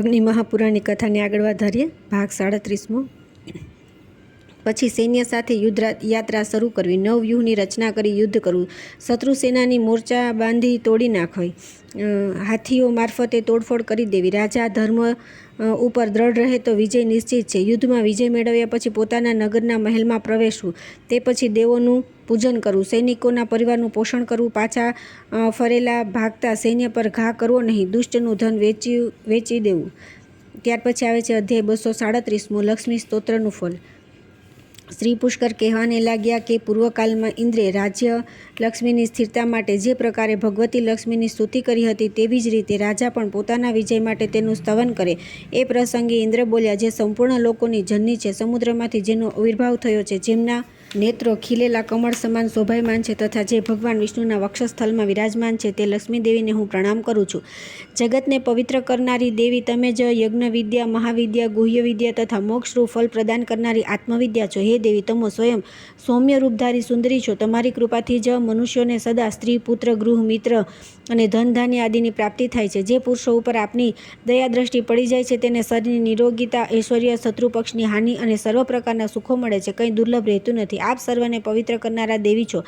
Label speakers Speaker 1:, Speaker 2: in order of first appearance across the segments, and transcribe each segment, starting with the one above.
Speaker 1: અગ્નિ મહાપુરાણની કથાને આગળ વધારીએ. ભાગ 37મો. પછી સૈન્ય સાથે યુદ્ધ યાત્રા શરૂ કરવી, નવવ્યૂહની રચના કરી યુદ્ધ કરવું, શત્રુ સેનાની મોરચા બાંધી તોડી નાખવી, હાથીઓ મારફતે તોડફોડ કરી દેવી. રાજા ધર્મ ઉપર દ્રઢ રહે તો વિજય નિશ્ચિત છે. યુદ્ધમાં વિજય મેળવ્યા પછી પોતાના નગરના મહેલમાં પ્રવેશવું, તે પછી દેવોનું પૂજન કરવું, સૈનિકોના પરિવારનું પોષણ કરવું, પાછા ફરેલા ભાગતા સૈન્ય પર ઘા કરવો નહીં, દુષ્ટનું ધન વેચી દેવું. ત્યાર પછી આવે છે અધ્યાય 237મો, લક્ષ્મી સ્તોત્રનું ફળ. શ્રી પુષ્કર કહેવાને લાગ્યા કે પૂર્વકાલમાં ઇન્દ્રે રાજ્ય લક્ષ્મીની સ્થિરતા માટે જે પ્રકારે ભગવતી લક્ષ્મીની સ્તુતિ કરી હતી તેવી જ રીતે રાજા પણ પોતાના વિજય માટે તેનું સ્તવન કરે. એ પ્રસંગે ઇન્દ્ર બોલ્યા, જે સંપૂર્ણ લોકોની જનની છે, સમુદ્રમાંથી જેનો આવિર્ભાવ થયો છે, જેમના નેત્રો ખીલેલા કમળ સમાન શોભાયમાન છે તથા જે ભગવાન વિષ્ણુના વક્ષસ્થલમાં વિરાજમાન છે, તે લક્ષ્મી દેવીને હું પ્રણામ કરું છું. જગતને પવિત્ર કરનારી દેવી, તમે જ યજ્ઞ વિદ્યા, મહાવિદ્યા, ગુહ્ય વિદ્યા તથા મોક્ષરૂપ ફળ પ્રદાન કરનારી આત્મવિદ્યા છો. હે દેવી, તમો સ્વયં સૌમ્ય રૂપધારી સુંદરી છો. તમારી કૃપાથી જ મનુષ્યોને સદા સ્ત્રી, પુત્ર, ગૃહ, મિત્ર અને ધન ધાન્ય આદિની પ્રાપ્તિ થાય છે. જે પુરુષો ઉપર આપની દયા દ્રષ્ટિ પડી જાય છે તેને શરીરની નિરોગીતા, ઐશ્વર્ય, શત્રુ પક્ષની હાનિ અને સર્વ પ્રકારના સુખો મળે છે. કંઈ દુર્લભ રહેતું નથી. આપ સર્વને પવિત્ર કરનારા દેવી છો.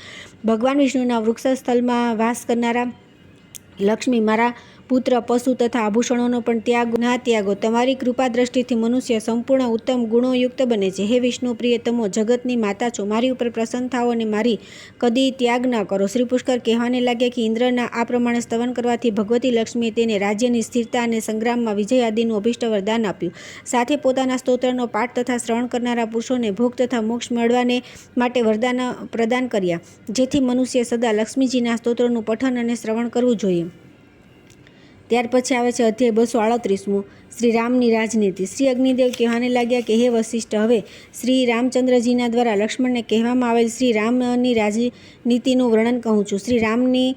Speaker 1: ભગવાન વિષ્ણુના વૃક્ષસ્થલમાં વાસ કરનારા લક્ષ્મી, મારા પુત્ર, પશુ તથા આભૂષણોનો પણ ત્યાગ ના ત્યાગો. તમારી કૃપા દ્રષ્ટિથી મનુષ્ય સંપૂર્ણ ઉત્તમ ગુણોયુક્ત બને છે. હે વિષ્ણુ પ્રિય, તમો જગતની માતા છો. મારી ઉપર પ્રસન્ન થાઓ અને મારી કદી ત્યાગ ના કરો. શ્રી પુષ્કર કહેવાને લાગ્યા કે ઇન્દ્રના આ પ્રમાણે સ્તવન કરવાથી ભગવતી લક્ષ્મીએ તેને રાજ્યની સ્થિરતા અને સંગ્રામમાં વિજય આદિનું અભિષ્ટ વરદાન આપ્યું. સાથે પોતાના સ્તોત્રનો પાઠ તથા શ્રવણ કરનારા પુરુષોને ભોગ તથા મોક્ષ મેળવવાને માટે વરદાન પ્રદાન કર્યા, જેથી મનુષ્ય સદા લક્ષ્મીજીના સ્તોત્રોનું પઠન અને શ્રવણ કરવું જોઈએ. ત્યાર પછી આવે છે અધ્યાય 238મો, શ્રી રામની રાજનીતિ. શ્રી અગ્નિદેવ કહેવાને લાગ્યા કે હે વશિષ્ઠ, હવે શ્રી રામચંદ્રજીના દ્વારા લક્ષ્મણને કહેવામાં આવેલ શ્રી રામની રાજનીતિનું વર્ણન કહું છું. શ્રી રામની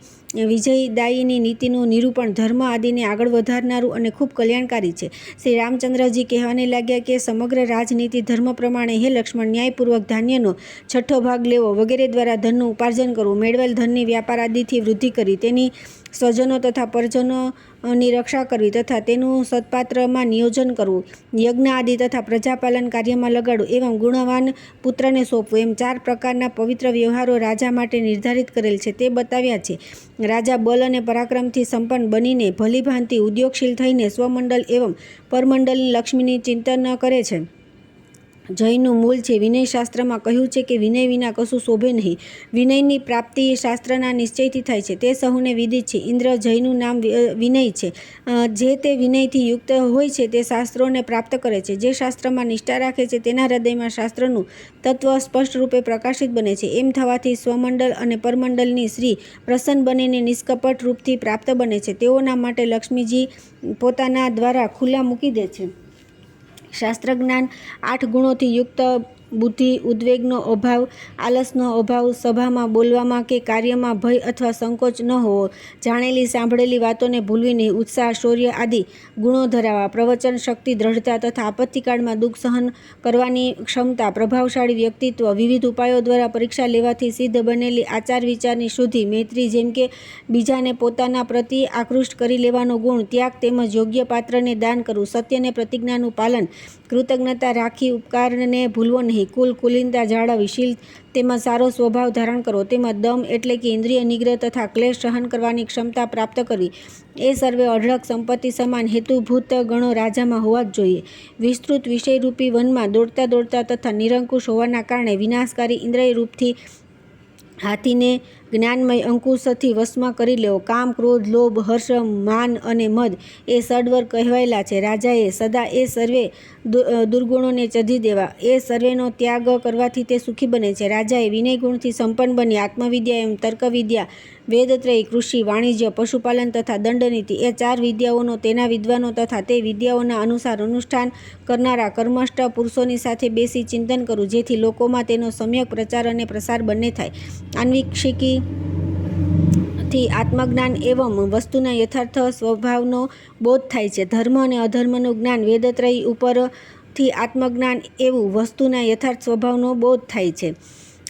Speaker 1: વિજયદાયીની નીતિનું નિરૂપણ ધર્મ આદિને આગળ વધારનારું અને ખૂબ કલ્યાણકારી છે. શ્રી રામચંદ્રજી કહેવાને લાગ્યા કે સમગ્ર રાજનીતિ ધર્મ પ્રમાણે, હે લક્ષ્મણ, ન્યાયપૂર્વક ધાન્યનો 6ઠ્ઠો ભાગ લેવો વગેરે દ્વારા ધનનું ઉપાર્જન કરવું, મેળવેલ ધનની વ્યાપાર આદિથી વૃદ્ધિ કરી તેની સ્વજનો તથા પરજનોની રક્ષા કરવી તથા તેનું સત્પાત્રમાં નિયોજન કરવું, યજ્ઞ આદિ તથા પ્રજાપાલન કાર્યમાં લગાડવું, એવં ગુણવાન પુત્રને સોંપવું, એમ 4 પ્રકારના પવિત્ર વ્યવહારો રાજા માટે નિર્ધારિત કરેલ છે તે બતાવ્યા છે. રાજા બલ અને પરાક્રમથી સંપન્ન બનીને ભલીભાંતિ ઉદ્યોગશીલ થઈને સ્વમંડલ એવં પરમંડલની લક્ષ્મીની ચિંતન કરે છે. જયનું મૂળ છે. વિનય શાસ્ત્રમાં કહ્યું છે કે વિનય વિના કશું શોભે નહીં. વિનયની પ્રાપ્તિ શાસ્ત્રના નિશ્ચયથી થાય છે, તે સહુને વિદિત છે. ઇન્દ્ર જયનું નામ વિનય છે. જે તે વિનયથી યુક્ત હોય છે તે શાસ્ત્રોને પ્રાપ્ત કરે છે. જે શાસ્ત્રમાં નિષ્ઠા રાખે છે તેના હૃદયમાં શાસ્ત્રનું તત્વ સ્પષ્ટ રૂપે પ્રકાશિત બને છે. એમ થવાથી સ્વમંડલ અને પરમંડલની શ્રી પ્રસન્ન બનીને નિષ્કપટ રૂપથી પ્રાપ્ત બને છે. તેઓના માટે લક્ષ્મીજી પોતાના દ્વારા ખુલ્લા મૂકી દે છે. શાસ્ત્ર જ્ઞાન, 8 ગુણોથી યુક્ત બુદ્ધિ, ઉદ્વેગનો અભાવ, આલસનો અભાવ, સભામાં બોલવામાં કે કાર્યમાં ભય અથવા સંકોચ ન હોવો, જાણેલી સાંભળેલી વાતોને ભૂલવી નહીં, ઉત્સાહ, શૌર્ય આદિ ગુણો ધરાવવા, પ્રવચન શક્તિ, દ્રઢતા તથા આપત્તિકાળમાં દુઃખ સહન કરવાની ક્ષમતા, પ્રભાવશાળી વ્યક્તિત્વ, વિવિધ ઉપાયો દ્વારા પરીક્ષા લેવાથી સિદ્ધ બનેલી આચાર વિચારની શુદ્ધિ, મૈત્રી, જેમ કે બીજાને પોતાના પ્રતિ આકૃષ્ટ કરી લેવાનો ગુણ, ત્યાગ તેમજ યોગ્ય પાત્રને દાન કરવું, સત્ય અને પ્રતિજ્ઞાનું પાલન, કૃતજ્ઞતા રાખી ઉપકારને ભૂલવો નહીં, કુલીનતા જાળવવી, શીલ તેમજ સારો સ્વભાવ ધારણ કરવો, તેમજ દમ એટલે કે ઇન્દ્રિય નિગ્રહ તથા ક્લેશ સહન કરવાની ક્ષમતા પ્રાપ્ત કરવી, એ સર્વે અઢળક સંપત્તિ સમાન હેતુભૂત ગણો રાજામાં હોવા જ જોઈએ. વિસ્તૃત વિષયરૂપી વનમાં દોડતા દોડતા તથા નિરંકુશ હોવાના કારણે વિનાશકારી ઇન્દ્રિય રૂપથી હાથીને જ્ઞાનમય અંકુશથી વશમાં કરી લેવો. કામ, ક્રોધ, લોભ, હર્ષ, માન અને મદ એ સડવર કહેવાયેલા છે. રાજાએ સદા એ સર્વે દુર્ગુણોને ચધી દેવા. એ સર્વેનો ત્યાગ કરવાથી તે સુખી બને છે. રાજાએ વિનય ગુણથી સંપન્ન બની આત્મવિદ્યા એમ તર્કવિદ્યા, વેદત્રય, કૃષિ, વાણિજ્ય, પશુપાલન તથા દંડનીતિ એ 4 વિદ્યાઓનો તેના વિદ્વાનો તથા તે વિદ્યાઓના અનુસાર અનુષ્ઠાન કરનારા કર્મષ્ઠ પુરુષોની સાથે બેસી ચિંતન કરવું, જેથી લોકોમાં તેનો સમ્યક પ્રચાર અને પ્રસાર બંને થાય. આન્વીક્ષિકી થી આત્મજ્ઞાન એવં વસ્તુના યથાર્થ સ્વભાવનો બોધ થાય છે. ધર્મ અને અધર્મનું જ્ઞાન, વેદત્રય ઉપરથી આત્મજ્ઞાન એવું વસ્તુના યથાર્થ સ્વભાવનો બોધ થાય છે.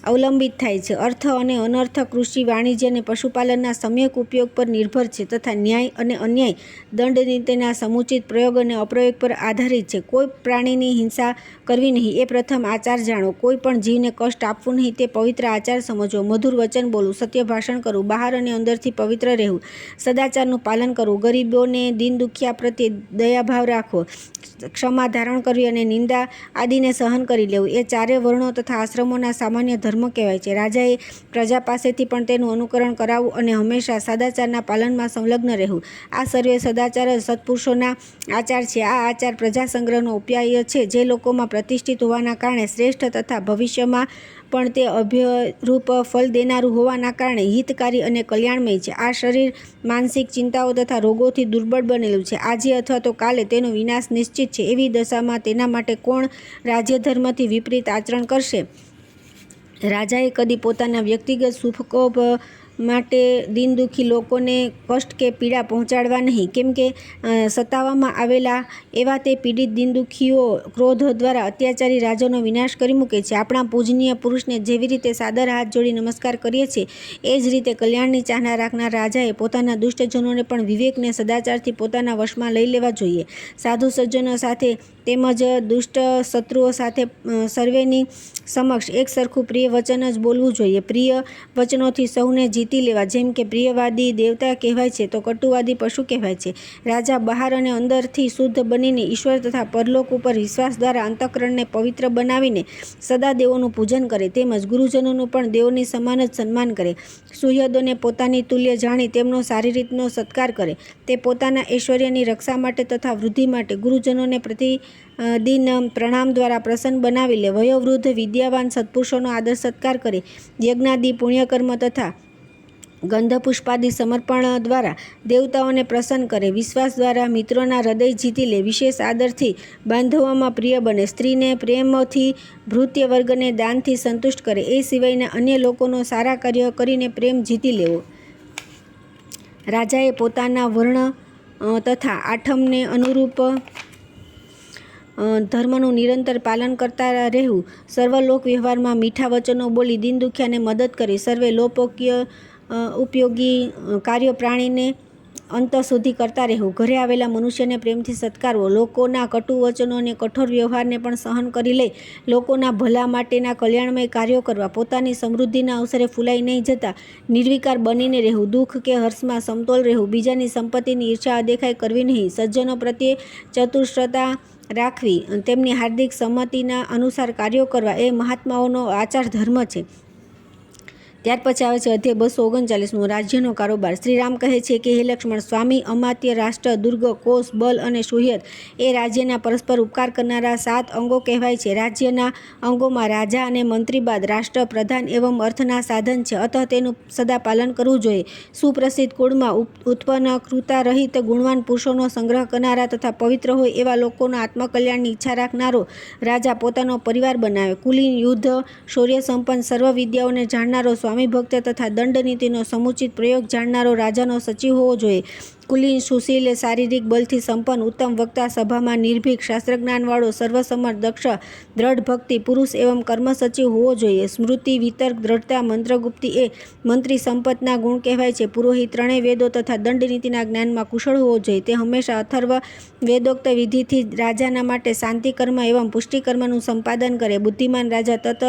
Speaker 1: અવલંબિત થાય છે. અર્થ અને અનર્થ, કૃષિ, વાણિજ્ય અને પશુપાલનના સમ્યક ઉપયોગ પર નિર્ભર છે તથા ન્યાય અને અન્યાય દંડ નીતિના સમુચિત પ્રયોગ અને અપ્રયોગ પર આધારિત છે. કોઈ પ્રાણીની હિંસા કરવી નહીં એ પ્રથમ આચાર જાણો. કોઈ પણ જીવને કષ્ટ આપવું નહીં તે પવિત્ર આચાર સમજવો. મધુર વચન બોલવું, સત્ય ભાષણ કરવું, બહાર અને અંદરથી પવિત્ર રહેવું, સદાચારનું પાલન કરવું, ગરીબોને દીન દુખિયા પ્રત્યે દયાભાવ રાખવો, ક્ષમા ધારણ કરવી અને નિંદા આદિને સહન કરી લેવું એ ચારે વર્ણો તથા આશ્રમોના સામાન્ય ધર્મ કહેવાય છે. રાજાએ પ્રજા પાસેથી પણ તેનું અનુકરણ કરાવવું અને હંમેશા સદાચારના પાલનમાં સંલગ્ન રહેવું. આ સર્વે સદાચાર જ સત્પુરુષોના આચાર છે. આ આચાર પ્રજા સંગ્રહનો ઉપાય છે જે લોકોમાં પ્રતિષ્ઠિત હોવાના કારણે શ્રેષ્ઠ તથા ભવિષ્યમાં પણ તે અભ્યરૂપ ફળ દેનારું હોવાના કારણે હિતકારી અને કલ્યાણમય છે. આ શરીર માનસિક ચિંતાઓ તથા રોગોથી દુર્બળ બનેલું છે. આજે અથવા તો કાલે તેનો વિનાશ નિશ્ચિત છે. એવી દશામાં તેના માટે કોણ રાજ્ય ધર્મથી વિપરીત આચરણ કરશે? રાજાએ કદી પોતાના વ્યક્તિગત સુખકોપ માટે દીન દુઃખી લોકોને કષ્ટ કે પીડા પહોંચાડવા નહીં, કેમ કે સતાવવામાં આવેલા એવા તે પીડિત દીન દુઃખીઓ ક્રોધ દ્વારા અત્યાચારી રાજાનો વિનાશ કરી મૂકે છે. આપણા પૂજનીય પુરુષને જેવી રીતે સાદર હાથ જોડી નમસ્કાર કરીએ છીએ એ જ રીતે કલ્યાણની ચાહના રાખનાર રાજાએ પોતાના દુષ્ટજનોને પણ વિવેકને સદાચારથી પોતાના વશમાં લઈ લેવા જોઈએ. સાધુ સજ્જનો સાથે તેમજ દુષ્ટ શત્રુઓ સાથે સર્વેની સમક્ષ એક સરખું પ્રિય વચન જ બોલવું જોઈએ. પ્રિય વચનોથી સૌને જીતી લેવા. જેમ કે પ્રિયવાદી દેવતા કહેવાય છે તો કટુવાદી પશુ કહેવાય છે. રાજા બહાર અને અંદરથી શુદ્ધ બનીને ઈશ્વર તથા પરલોક ઉપર વિશ્વાસ દ્વારા અંતઃકરણને પવિત્ર બનાવીને સદા દેવોનું પૂજન કરે, તેમજ ગુરુજનોનું પણ દેવોની સમાન જ સન્માન કરે. સુહૃદોને પોતાની તુલ્ય જાણી તેમનો સારી રીતનો સત્કાર કરે. તે પોતાના ઐશ્વર્યની રક્ષા માટે તથા વૃદ્ધિ માટે ગુરુજનોને પ્રતિદિન પ્રણામ દ્વારા પ્રસન્ન બનાવી લે. વયોવૃદ્ધ વિદ્યાવાન સત્પુરુષોનો આદર સત્કાર કરે. યજ્ઞાદિ પુણ્યકર્મ તથા ગંધ પુષ્પાદિ સમર્પણ દ્વારા દેવતાઓને પ્રસન્ન કરે. વિશ્વાસ દ્વારા મિત્રોના હૃદય જીતી લે. વિશેષ આદરથી બાંધવામાં પ્રિય બને. સ્ત્રીને પ્રેમથી, ભૃત્ય વર્ગને દાનથી સંતુષ્ટ કરે. એ સિવાયના અન્ય લોકોનો સારા કાર્ય કરીને પ્રેમ જીતી લેવો. રાજાએ પોતાના વર્ણ તથા આઠમને અનુરૂપ ધર્મનું નિરંતર પાલન કરતા રહેવું. સર્વલોક વ્યવહારમાં મીઠા વચનો બોલી દીન દુખિયાને મદદ કરી. સર્વે ઉપયોગી કાર્યો પ્રાણીને અંત સુધી કરતા રહેવું. ઘરે આવેલા મનુષ્યને પ્રેમથી સત્કારવો. લોકોના કટુ વચનો અને કઠોર વ્યવહારને પણ સહન કરી લઈ લોકોના ભલા માટેના કલ્યાણમય કાર્યો કરવા. પોતાની સમૃદ્ધિના અવસરે ફૂલાઈ નહીં જતા નિર્વિકાર બનીને રહેવું. દુઃખ કે હર્ષમાં સમતોલ રહેવું. બીજાની સંપત્તિની ઈર્ષા અદેખાઈ કરવી નહીં. સજ્જનો પ્રત્યે ચતુષ્ટતા રાખવી. તેમની હાર્દિક સંમતિના અનુસાર કાર્યો કરવા એ મહાત્માઓનો આચાર ધર્મ છે. ત્યાર પછી આવે છે અધ્યાય 239 રાજ્યનો કારોબાર. શ્રીરામ કહે છે કે હે લક્ષ્મણ, સ્વામી, અમાત્ય, રાષ્ટ્ર, દુર્ગ, કોષ, બલ અને સુહૃદ એ રાજ્યના પરસ્પર ઉપકાર કરનારા 7 અંગો કહેવાય છે. રાજ્યના અંગોમાં રાજા અને મંત્રી બાદ રાષ્ટ્ર પ્રધાન એવં અર્થના સાધન છે. અતઃ તેનું સદા પાલન કરવું જોઈએ. સુપ્રસિદ્ધ કુળમાં ઉત્પન્ન કૃતા રહિત ગુણવાન પુરુષોનો સંગ્રહ કરનારા તથા પવિત્ર હોય એવા લોકોના આત્મકલ્યાણની ઈચ્છા રાખનારો રાજા પોતાનો પરિવાર બનાવે. કુલીન, યુદ્ધ, શૌર્ય સંપન્ન, સર્વ વિદ્યાઓને જાણનારો સ્વામી ભક્ત તથા દંડ નીતિનો સમુચિત પ્રયોગ જાણનારો રાજાનો સચિવ હોવો જોઈએ. કુલીન, સુશીલ, શારીરિક બલથી સંપન્ન, ઉત્તમ વક્તા, સભામાં નિર્ભીક, શાસ્ત્રજ્ઞાનવાળો, સર્વસમર્થ, દક્ષ, દ્રઢ ભક્તિ પુરુષ એવં કર્મ સચિવ હોવો જોઈએ. સ્મૃતિ, વિતર્ક, દ્રઢતા, મંત્રગુપ્તિ એ મંત્રી સંપતના ગુણ કહેવાય છે. પુરોહિત ત્રણેય વેદો તથા દંડ નીતિના જ્ઞાનમાં કુશળ હોવો જોઈએ. તે હંમેશા અથર્વ વેદોક્ત વિધિથી રાજાના માટે શાંતિકર્મ એવં પુષ્ટિકર્મનું સંપાદન કરે. બુદ્ધિમાન રાજા તત્ત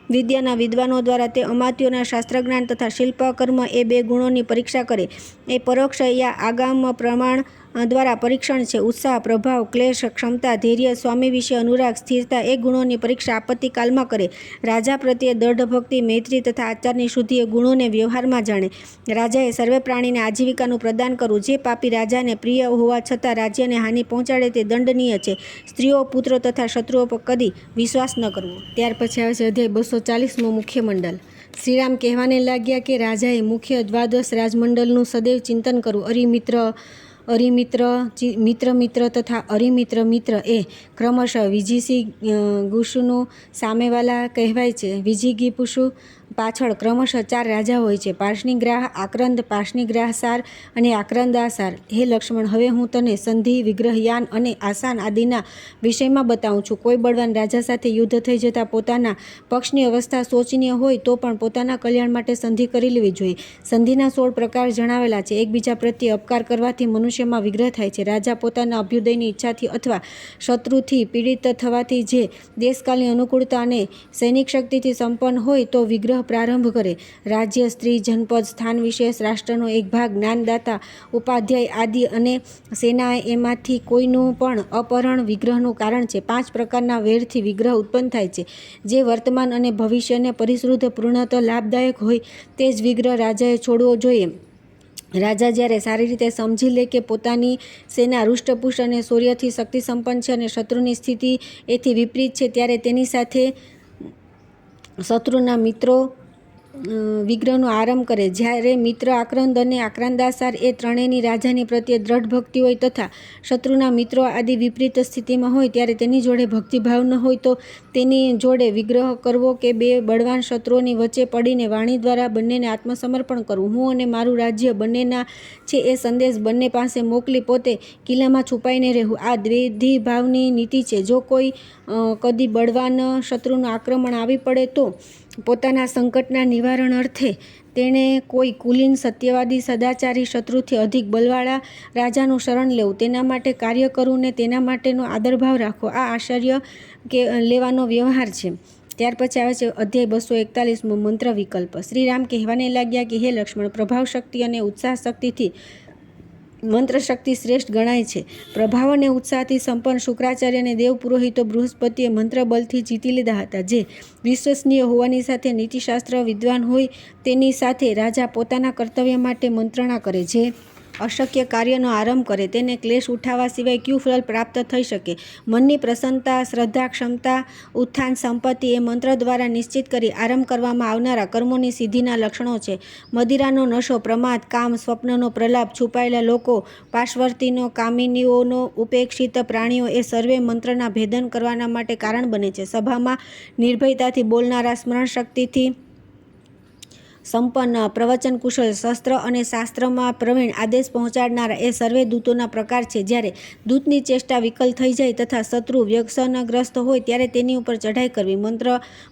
Speaker 1: વિદ્યાના વિદ્વાનો દ્વારા તે અમાત્યોના શાસ્ત્રજ્ઞાન તથા શિલ્પકર્મ એ 2 ગુણોની પરીક્ષા કરે. એ પરોક્ષ યા આગામ પ્રમાણ દ્વારા પરીક્ષણ છે. ઉત્સાહ, પ્રભાવ, ક્લેશ, ક્ષમતા, ધૈર્ય, સ્વામી વિશે અનુરાગ, સ્થિરતા એ ગુણોની પરીક્ષા આપત્તિ કાળમાં કરે. રાજા પ્રત્યે દૃઢ ભક્તિ, મૈત્રી તથા આચારની શુદ્ધિ એ ગુણોને વ્યવહારમાં જાણે. રાજાએ સર્વે પ્રાણીને આજીવિકાનું પ્રદાન કરવું. જે પાપી રાજાને પ્રિય હોવા છતાં રાજ્યને હાનિ પહોંચાડે તે દંડનીય છે. સ્ત્રીઓ, પુત્રો તથા શત્રુઓ પર કદી વિશ્વાસ ન કરવો. ત્યાર પછી આવે છે અધ્યાય 240 મુખ્ય મંડળ. શ્રીરામ કહેવાને લાગ્યા કે રાજાએ મુખ્ય દ્વાદશ રાજમંડળનું સદૈવ ચિંતન કરવું. અરિમિત્ર અરિમિત્ર મિત્ર તથા અરિમિત્ર મિત્ર એ ક્રમશઃ વિજીસી ગુશુનું સામેવાલા કહેવાય છે. વિજીગીપુશુ પાછળ ક્રમશઃ 4 રાજા હોય છે: પાર્ષ્ણિગ્રાહ, આક્રંદ, પાર્ષ્ણિગ્રાહસાર અને આક્રંદાસાર. હે લક્ષ્મણ, હવે હું તને સંધિ, વિગ્રહયાન અને આસાન આદિના વિષયમાં બતાવું છું. કોઈ બળવાન રાજા સાથે યુદ્ધ થઈ જતાં પોતાના પક્ષની અવસ્થા શોચનીય હોય તો પણ પોતાના કલ્યાણ માટે સંધિ કરી લેવી જોઈએ. સંધિના 16 પ્રકાર જણાવેલા છે. એકબીજા પ્રત્યે અપકાર કરવાથી મનુષ્યમાં વિગ્રહ થાય છે. રાજા પોતાના અભ્યુદયની ઈચ્છાથી અથવા શત્રુથી પીડિત થવાથી જે દેશકાલની અનુકૂળતા અને સૈનિક શક્તિથી સંપન્ન હોય તો વિગ્રહ પ્રારંભ કરે. રાજ્ય, સ્ત્રી, જનપદ, સ્થાન વિશેષ, રાષ્ટ્રનો એક ભાગ, જ્ઞાનદાતા, ઉપાધ્યાય આદિ અને સેના એમાંથી કોઈનું પણ અપહરણ વિગ્રહનું કારણ છે. 5 પ્રકારના વેરથી વિગ્રહ ઉત્પન્ન થાય છે. જે વર્તમાન અને ભવિષ્યને પરિશ્રુદ્ધ પૂર્ણતઃ લાભદાયક હોય તે જ વિગ્રહ રાજાએ છોડવો જોઈએ. રાજા જ્યારે સારી રીતે સમજી લે કે પોતાની સેના હૃષ્ટપુષ્ટ અને શૌર્યથી શક્તિસંપન્ન છે અને શત્રુની સ્થિતિ એથી વિપરીત છે, ત્યારે તેની સાથે શત્રુના મિત્રો વિગ્રહનો આરંભ કરે. જ્યારે મિત્ર આક્રંદ અને આક્રંદાસાર એ ત્રણેયની રાજાની પ્રત્યે દ્રઢ ભક્તિ હોય તથા શત્રુના મિત્રો આદિ વિપરીત સ્થિતિમાં હોય, ત્યારે તેની જોડે ભક્તિભાવ ન હોય તો તેની જોડે વિગ્રહ કરવો કે 2 બળવાન શત્રુઓની વચ્ચે પડીને વાણી દ્વારા બંનેને આત્મસમર્પણ કરવું. હું અને મારું રાજ્ય બંનેના છે એ સંદેશ બંને પાસે મોકલી પોતે કિલ્લામાં છુપાઈને રહેવું. આ દ્વિધિભાવની નીતિ છે. જો કોઈ કદી બળવાન શત્રુનું આક્રમણ આવી પડે તો પોતાના સંકટના નિવારણ અર્થે તેણે કોઈ કુલીન, સત્યવાદી, સદાચારી શત્રુથી અધિક બલવાળા રાજાનું શરણ લેવું, તેના માટે કાર્ય કરવું ને તેના માટેનો આદરભાવ રાખવો, આ આશ્રય લેવાનો વ્યવહાર છે. ત્યાર પછી આવે છે અધ્યાય 241 મંત્ર વિકલ્પ. શ્રી રામ કહેવાને લાગ્યા કે હે લક્ષ્મણ, પ્રભાવ શક્તિ અને ઉત્સાહ શક્તિથી મંત્ર શક્તિ શ્રેષ્ઠ ગણાય છે. પ્રભાવ અને ઉત્સાહથી સંપન્ન શુક્રાચાર્ય અને દેવ પુરોહિતો બૃહસ્પતિએ મંત્ર બલથી જીતી લીધા હતા. જે વિશ્વસનીય હોવાની સાથે નીતિશાસ્ત્ર વિદ્વાન હોય તેની સાથે રાજા પોતાના કર્તવ્ય માટે મંત્રણા કરે. જે અશક્ય કાર્યનો આરંભ કરે તેને ક્લેશ ઉઠાવવા સિવાય ક્યુ ફળ પ્રાપ્ત થઈ શકે? મનની પ્રસન્નતા, શ્રદ્ધા, ક્ષમતા, ઉત્થાન, સંપત્તિ એ મંત્ર દ્વારા નિશ્ચિત કરી આરંભ કરવામાં આવનારા કર્મોની સિદ્ધિના લક્ષણો છે. મદિરાનો નશો, પ્રમાદ, કામ, સ્વપ્નનો પ્રલાપ, છુપાયેલા લોકો, પાશવર્તીનો, કામિનીઓનો, ઉપેક્ષિત પ્રાણીઓ એ સર્વે મંત્રના ભેદન કરવાના માટે કારણ બને છે. સભામાં નિર્ભયતાથી બોલનારા, સ્મરણશક્તિથી સંપન્ન, પ્રવચન કુશળ, શસ્ત્ર અને શાસ્ત્રમાં પ્રવીણ, આદેશ પહોંચાડનારા એ સર્વે દૂતોના પ્રકાર છે. જ્યારે દૂતની ચેષ્ટા વિકલ થઈ જાય તથા શત્રુ વ્યસનગ્રસ્ત હોય ત્યારે તેની ઉપર ચઢાઈ કરવી.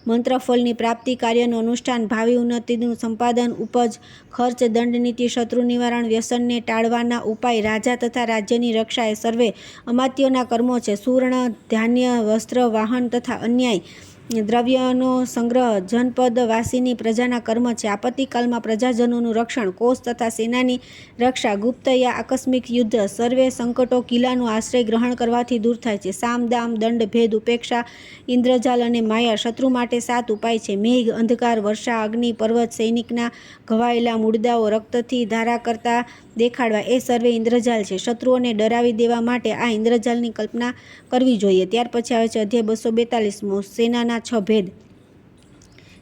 Speaker 1: મંત્રફળની પ્રાપ્તિ, કાર્યનું અનુષ્ઠાન, ભાવિ ઉન્નતિનું સંપાદન, ઉપજ, ખર્ચ, દંડનીતિ, શત્રુ નિવારણ, વ્યસનને ટાળવાના ઉપાય, રાજા તથા રાજ્યની રક્ષા એ સર્વે અમાત્યોના કર્મો છે. સુવર્ણ, ધાન્ય, વસ્ત્ર, વાહન તથા અન્યાય દ્રવ્યનો સંગ્રહ જનપદવાસીની પ્રજાના કર્મ છે. આપત્તિકાળમાં પ્રજાજનોનું રક્ષણ, કોષ તથા સેનાની રક્ષા, ગુપ્ત યા આકસ્મિક યુદ્ધ, સર્વે સંકટો કિલ્લાનો આશ્રય ગ્રહણ કરવાથી દૂર થાય છે. સામ, દામ, દંડ, ભેદ, ઉપેક્ષા, ઇન્દ્રજાલ અને માયા. શત્રુ માટે 7 ઉપાય છે: મેઘ, અંધકાર, વર્ષા, અગ્નિ, પર્વત, સૈનિકના ઘવાયેલા મૂળદાઓ રક્તથી ધારા કરતા દેખાડવા એ સર્વે ઇન્દ્રજાલ છે. શત્રુઓને ડરાવી દેવા માટે આ ઇન્દ્રજાલની કલ્પના કરવી જોઈએ. ત્યાર પછી આવે છે અધ્યાય 242 સેનાના 6 ભેદ.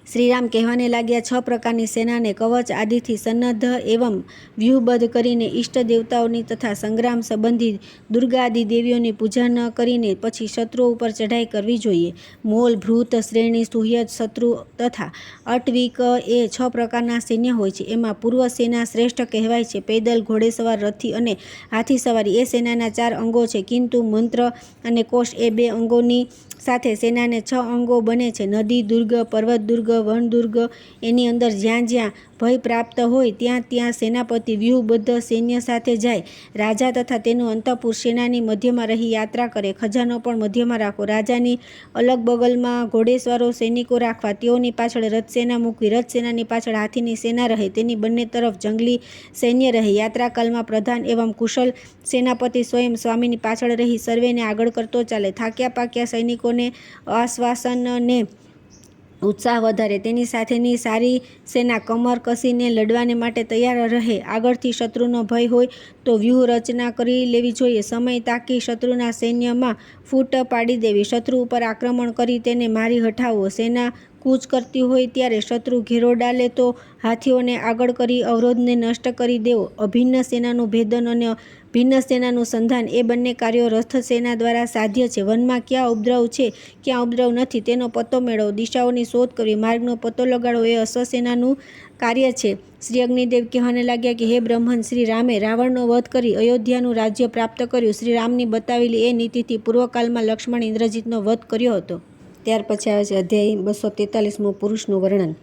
Speaker 1: શ્રીરામ કહેવાને લાગ્યા, 6 પ્રકારની સેનાને કવચ આદિથી સન્નદ્ધ એવં વ્યૂહબદ્ધ કરીને ઇષ્ટ દેવતાઓની તથા સંગ્રામ સંબંધી દુર્ગાદિ દેવીઓની પૂજા ન કરીને પછી શત્રુઓ ઉપર ચઢાઈ કરવી જોઈએ. મોલ, ભૃત, શ્રેણી, સુહ્યદ, શત્રુ તથા અટવીક એ 6 પ્રકારના સૈન્ય હોય છે. એમાં પૂર્વ સેના શ્રેષ્ઠ કહેવાય છે. પૈદલ, ઘોડેસવાર, રથી અને હાથી સવારી એ સેનાના 4 અંગો છે. કિંતુ મંત્ર અને કોશ એ 2 અંગોની સાથે સેનાને 6 અંગો બને છે. નદી દુર્ગ, પર્વત દુર્ગ, વન દુર્ગ એની અંદર જ્યાં જ્યાં ભય પ્રાપ્ત હોય ત્યાં ત્યાં સેનાપતિ વ્યૂહબદ્ધ સૈન્ય સાથે જાય. રાજા તથા તેનું અંતઃપુર સેનાની મધ્યમાં રહી યાત્રા કરે. ખજાનો પણ મધ્યમાં રાખવો. રાજાની અલગ બગલમાં ઘોડેસવારો સૈનિકો રાખવા. તેઓની પાછળ રથસેના મૂકવી. રથસેનાની પાછળ હાથીની સેના રહે. તેની બંને તરફ જંગલી સૈન્ય રહે. યાત્રાકાળમાં પ્રધાન એવં કુશલ સેનાપતિ સ્વયં સ્વામીની પાછળ રહી સર્વેને આગળ કરતો ચાલે. થાક્યા પાક્યા સૈનિકોને આશ્વાસન ને ઉત્સાહ વધારે. તેની સાથેની સારી સેના કમર કસીને લડવાને માટે તૈયાર રહે. આગળથી શત્રુનો ભય હોય તો વ્યૂહ રચના કરી લેવી જોઈએ. સમય તાકી શત્રુના સૈન્યમાં ફૂટ પાડી દેવી. શત્રુ ઉપર આક્રમણ કરી તેને મારી હટાવવો. સેના કૂચ કરતી હોય ત્યારે શત્રુ ઘેરો ડાલે તો હાથીઓને આગળ કરી અવરોધને નષ્ટ કરી દેવો. અભિન્ન સેનાનું ભેદન અને ભિન્ન સેનાનું સંધાન એ બંને કાર્યો રથ સેના દ્વારા સાધ્ય છે. વનમાં ક્યાં ઉપદ્રવ છે, ક્યાં ઉપદ્રવ નથી તેનો પત્તો મેળવવો, દિશાઓની શોધ કરવી, માર્ગનો પત્તો લગાડવો એ અશ્વસેનાનું કાર્ય છે. શ્રી અગ્નિદેવ કહેવાને લાગ્યા કે હે બ્રહ્મન, શ્રી રામે રાવણનો વધ કરી અયોધ્યાનું રાજ્ય પ્રાપ્ત કર્યું. શ્રી રામની બતાવેલી એ નીતિથી પૂર્વકાળમાં લક્ષ્મણ ઇન્દ્રજીતનો વધ કર્યો હતો. ત્યાર પછી આવે છે અધ્યાય 243 પુરુષનું વર્ણન.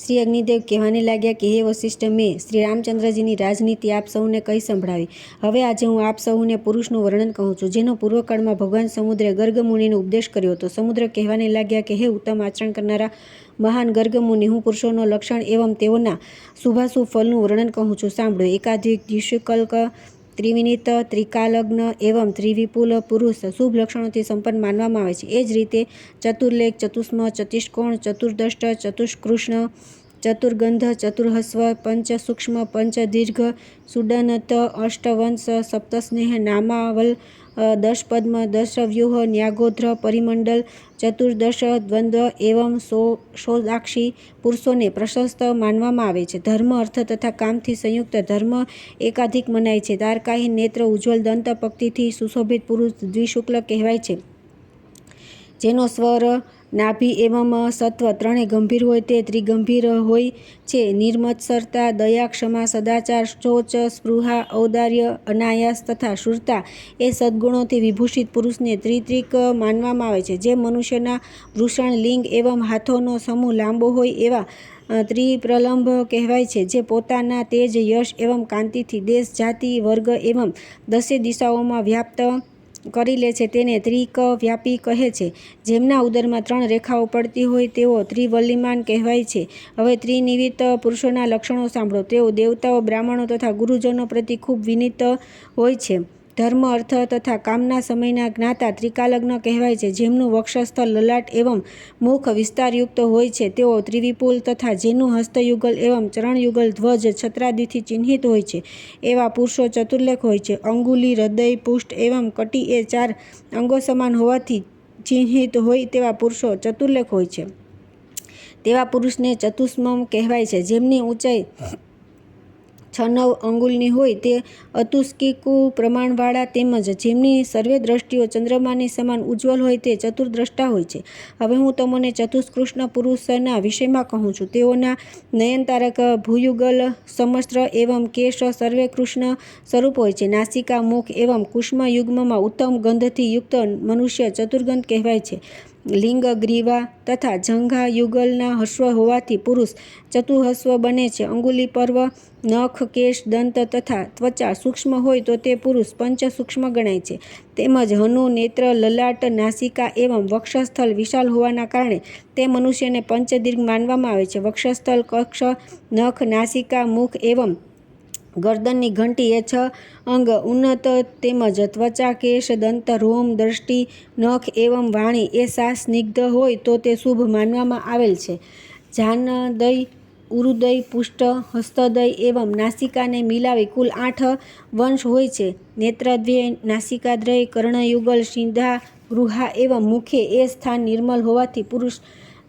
Speaker 1: શ્રી અગ્નિદેવ કહેવાને લાગ્યા કે હે વશિષ્ઠ, મેં શ્રી રામચંદ્રજીની રાજનીતિ આપ સૌને કહી સંભળાવી. હવે આજે હું આપ સૌને પુરુષનું વર્ણન કહું છું, જેનો પૂર્વકાળમાં ભગવાન સમુદ્રે ગર્ગ મુનિનો ઉપદેશ કર્યો હતો. સમુદ્ર કહેવાને લાગ્યા કે હે ઉત્તમ આચરણ કરનારા મહાન ગર્ગ મુનિ, હું પુરુષોનો લક્ષણ એવં તેઓના શુભાશુભ ફલનું વર્ણન કહું છું, સાંભળો. એકાધિક, દ્વિશુકલ્ક, ત્રિવિનિત, ત્રિકાલગ્ન એવં ત્રિવિપુલ પુરુષ શુભ લક્ષણોથી સંપન્ન માનવામાં આવે છે. એ જ રીતે ચતુર્લેખ, ચતુષ્મ, ચતુષ્કોણ, ચતુર્દષ્ટ, ચતુષ્કૃષ્ણ, ચતુર્ગંધ, ચતુર્હસ્વ, પંચ સૂક્ષ્મ, પંચ દીર્ઘ, સુડનત, અષ્ટવંશ, સપ્તસ્નેહ, નામાવલ, દશપદ્મ, દશવ્યુહ, ન્યાગોધ્ર, પરિમંડલ, ચતુર્દશ દ્વંદ્વ એવં ષોડાક્ષી પુરુષોને પ્રશસ્ત માનવામાં આવે છે. ધર્મ, અર્થ તથા કામથી સંયુક્ત ધર્મ એકાધિક મનાય છે. તારકાહીન નેત્ર, ઉજ્જવલ દંત, પંક્તિથી સુશોભિત પુરુષ દ્વિશુક્લ કહેવાય છે. જેનો સ્વર, નાભી એવં સત્વ ત્રણે ગંભીર હોય તે ત્રિગંભીર હોય છે. નિર્મત્સરતા, દયા, ક્ષમા, સદાચાર, શૌચ, સ્પૃહા, ઔદાર્ય, અનાયાસ તથા શૂરતા એ સદ્ગુણોથી વિભૂષિત પુરુષને ત્રિત્રિક માનવામાં આવે છે. જે મનુષ્યના વૃષણ, લિંગ એવં હાથોનો સમૂહ લાંબો હોય એવા ત્રિપ્રલંબ કહેવાય છે. જે પોતાના તેજ, યશ એવં કાંતિથી દેશ, જાતિ, વર્ગ એવં 10 દિશાઓમાં વ્યાપ્ત કરી લે છે તેને ત્રિક વ્યાપી કહે છે. જેમના ઉદરમાં 3 રેખાઓ પડતી હોય તેઓ ત્રિવલ્લીમાન કહેવાય છે. હવે ત્રિનિવિત પુરુષોના લક્ષણો સાંભળો. તેઓ દેવતાઓ, બ્રાહ્મણો તથા ગુરુજનો પ્રતિ ખૂબ વિનીત હોય છે. ધર્મ, અર્થ તથા કામના સમયના જ્ઞાતા ત્રિકાલગ્ન કહેવાય છે. જેમનું વક્ષસ્થળ, લલાટ એવં મુખ વિસ્તારયુક્ત હોય છે તેઓ ત્રિવિપુલ તથા જેનું હસ્તયુગલ એવં ચરણયુગલ, ધ્વજ, છત્રાદિથી ચિહ્નિત હોય છે એવા પુરુષો ચતુર્લેખ હોય છે. અંગુલી, હૃદય, પુષ્ટ એવં કટી એ 4 અંગો સમાન હોવાથી ચિહ્નિત હોય તેવા પુરુષો ચતુર્લેખ હોય છે. તેવા પુરુષને ચતુષ્મમ કહેવાય છે. જેમની ઊંચાઈ 6-9 અંગુલની હોય તે અતુષ્કિકુ પ્રમાણવાળા તેમજ જેમની સર્વે દ્રષ્ટિઓ ચંદ્રમાની સમાન ઉજ્જવલ હોય તે ચતુર્દ્રષ્ટા હોય છે. હવે હું તમને ચતુષ્કૃષ્ણ પુરુષના વિષયમાં કહું છું. તેઓના નયનતારક ભૂયુગલ, સમસ્ત્ર એવં કેશ સર્વે કૃષ્ણ સ્વરૂપ હોય છે. નાસિકા, મુખ એવં કુષ્મ યુગ્મમાં ઉત્તમ ગંધથી યુક્ત મનુષ્ય ચતુર્ગંધ કહેવાય છે. લિંગ, ગ્રીવા તથા જંઘા યુગલના હસ્વ હોવાથી પુરુષ ચતુહસ્વ બને છે. અંગુલી પર્વ, નખ, કેશ, દંત તથા ત્વચા સૂક્ષ્મ હોય તો તે પુરુષ પંચ સૂક્ષ્મ ગણાય છે. તેમજ હનુ, નેત્ર, લલાટ, નાસિકા એવં વક્ષસ્થળ વિશાલ હોવાના કારણે તે મનુષ્યને પંચદીર્ઘ માનવામાં આવે છે. વક્ષસ્થળ, કક્ષ, નખ, નાસિકા, મુખ એવં ગરદનની ઘંટી એ 6 અંગ ઉન્નત તેમજ ત્વચા, કેશ, દંત, રોમ, દ્રષ્ટિ, નખ એવં વાણી એ 7 સ્નિગ્ધ હોય તો તે શુભ માનવામાં આવેલ છે. જાનદય, ઉરુદય, પુષ્ટ, હસ્તદય એવં નાસિકાને મિલાવી કુલ 8 વંશ હોય છે. નેત્રદ્વય, નાસિકાદ્વય, કર્ણયુગલ, સિંધા, ગૃહા એવં મુખે એ સ્થાન નિર્મલ હોવાથી પુરુષ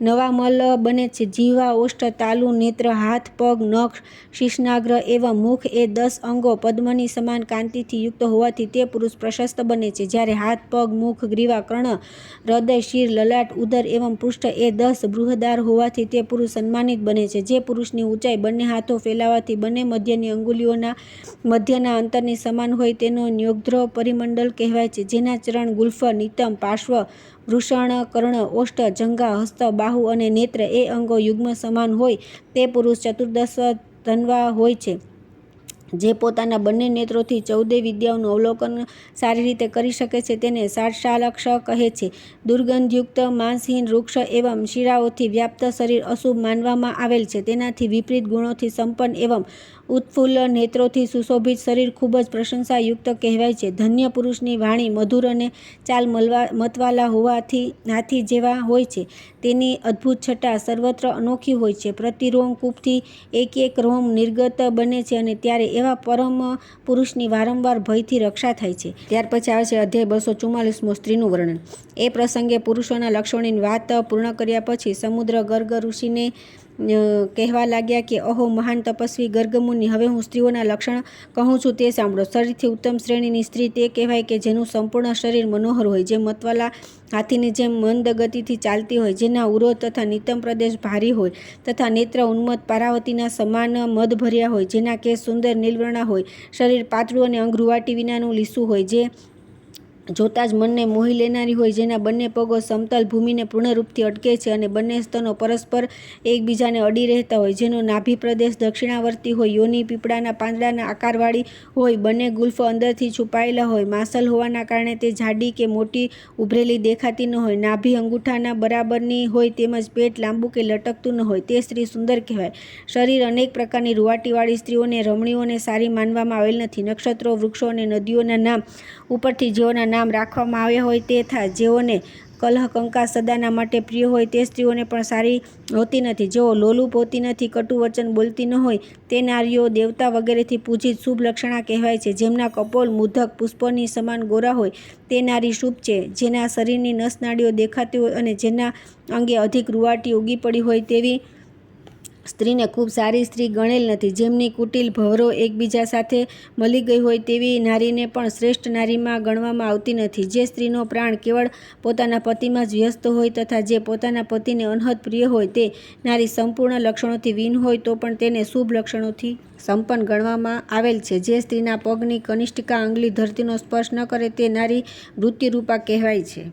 Speaker 1: નવામલ બને છે. જીહવા, ઓષ્ઠ, તાલુ, નેત્ર, હાથ, પગ, નખ, શીર્ષનાગ્ર એવં મુખ એ 10 અંગો પદ્મની સમાન કાંતિથી યુક્ત હોવાથી તે પુરુષ પ્રશસ્ત બને છે. જ્યારે હાથ, પગ, મુખ, ગ્રીવા, કર્ણ, હૃદય, શિર, લલાટ, ઉદર એવં પૃષ્ઠ એ 10 બૃહદાર હોવાથી તે પુરુષ સન્માનિત બને છે. જે પુરુષની ઊંચાઈ બંને હાથો ફેલાવાથી બંને મધ્યની અંગુલીઓના મધ્યના અંતરની સમાન હોય તેનો ન્યોગ્ધ્ર પરિમંડલ કહેવાય છે. જેના ચરણ, ગુલ્ફ, નિતંબ, પાર્શ્વ, વૃષણ, કર્ણ, ઓષ્ઠ, જંઘા, હસ્ત, બાહુ અને નેત્ર એ અંગો યુગ્મ સમાન હોય તે પુરુષ ચતુર્દશ ધન્વા હોય છે. જે પોતાના બંને નેત્રોથી 14 વિદ્યાઓનું અવલોકન સારી રીતે કરી શકે છે તેને સાક્ષાલક્ષ કહે છે. દુર્ગંધયુક્ત, માંસહીન, વૃક્ષ એવં શિરાઓથી વ્યાપ્ત શરીર અશુભ માનવામાં આવેલ છે. તેનાથી વિપરીત ગુણોથી સંપન્ન એવં ઉત્ફુલ્લ નેત્રોથી સુશોભિત શરીર ખૂબ જ પ્રશંસાયુક્ત કહેવાય છે. ધન્ય પુરુષની વાણી મધુર અને ચાલ મતવાલા હોવાથી હાથી જેવા હોય છે. તેની અદ્ભુત છટા સર્વત્ર અનોખી હોય છે. પ્રતિરોમ કૂપથી એક રોમ નિર્ગત બને છે અને ત્યારે એવા પરમ પુરુષની વારંવાર ભયથી રક્ષા થાય છે. ત્યાર પછી આવે છે અધ્યાય 244 સ્ત્રીનું વર્ણન. એ પ્રસંગે પુરુષોના લક્ષણોની વાત પૂર્ણ કર્યા પછી સમુદ્ર ગર્ગ ઋષિને કહેવા લાગ્યા કે અહો મહાન તપસ્વી ગર્ગમુનિ, હવે હું સ્ત્રીઓના લક્ષણ કહું છું તે સાંભળો. શરીરથી ઉત્તમ શ્રેણીની સ્ત્રી તે કહેવાય કે જેનું સંપૂર્ણ શરીર મનોહર હોય, જે મતવાલા હાથીની જેમ મંદ ગતિથી ચાલતી હોય, જેના ઉરોધ તથા નિતંબ પ્રદેશ ભારી હોય તથા નેત્ર ઉન્મત્ત પારાવતીના સમાન મધ ભર્યા હોય, જેના કેસ સુંદર નીલવર્ણા હોય, શરીર પાતળું અને અંગ રૂવાટી વિનાનું લીસું હોય, જે જોતાં જ મનને મોહી લેનારી હોય, જેના બંને પગો સમતલ ભૂમિને પૂર્ણરૂપથી અટકે છે અને બંને સ્તનો પરસ્પર એકબીજાને અડી રહેતા હોય, જેનો નાભી પ્રદેશ દક્ષિણાવર્તી હોય, યોનિ પીપળાના પાંદડાના આકારવાળી હોય, બંને ગુલ્ફ અંદરથી છુપાયેલા હોય, માંસલ હોવાના કારણે તે જાડી કે મોટી ઉભરેલી દેખાતી ન હોય, નાભી અંગૂઠાના બરાબરની હોય તેમજ પેટ લાંબુ કે લટકતું ન હોય, તે સ્ત્રી સુંદર કહેવાય. શરીર અનેક પ્રકારની રૂવાટીવાળી સ્ત્રીઓને રમણીઓને સારી માનવામાં આવેલ નથી. નક્ષત્રો, વૃક્ષો અને નદીઓના નામ ઉપરથી જેઓના નામ રાખવામાં આવ્યા હોય તે થા, જેઓને કલહ કંકાસ સદાના માટે પ્રિય હોય તે સ્ત્રીઓને પણ સારી હોતી નથી. જેઓ લોલુપ હોતી નથી, કટુ વચન બોલતી ન હોય, તે નારીઓ દેવતા વગેરેથી પૂજિત શુભ લક્ષણા કહેવાય છે. જેમના કપોલ મુદ્દક પુષ્પોની સમાન ગોરા હોય તે નારી શુભ છે. જેના શરીરની નસનાળીઓ દેખાતી હોય અને જેના અંગે અધિક રૂવાટી ઉગી પડી હોય તેવી સ્ત્રીને ખૂબ સારી સ્ત્રી ગણેલ નથી. જેમની કુટિલ ભવરો એકબીજા સાથે મળી ગઈ હોય તેવી નારીને પણ શ્રેષ્ઠ નારીમાં ગણવામાં આવતી નથી. જે સ્ત્રીનો પ્રાણ કેવળ પોતાના પતિમાં જ વ્યસ્ત હોય તથા જે પોતાના પતિને અનહદ પ્રિય હોય તે નારી સંપૂર્ણ લક્ષણોથી વિહીન હોય તો પણ તેને શુભ લક્ષણોથી સંપન્ન ગણવામાં આવેલ છે. જે સ્ત્રીના પગની કનિષ્ઠિકા આંગળી ધરતીનો સ્પર્શ ન કરે તે નારી મૃત્યુરૂપા કહેવાય છે.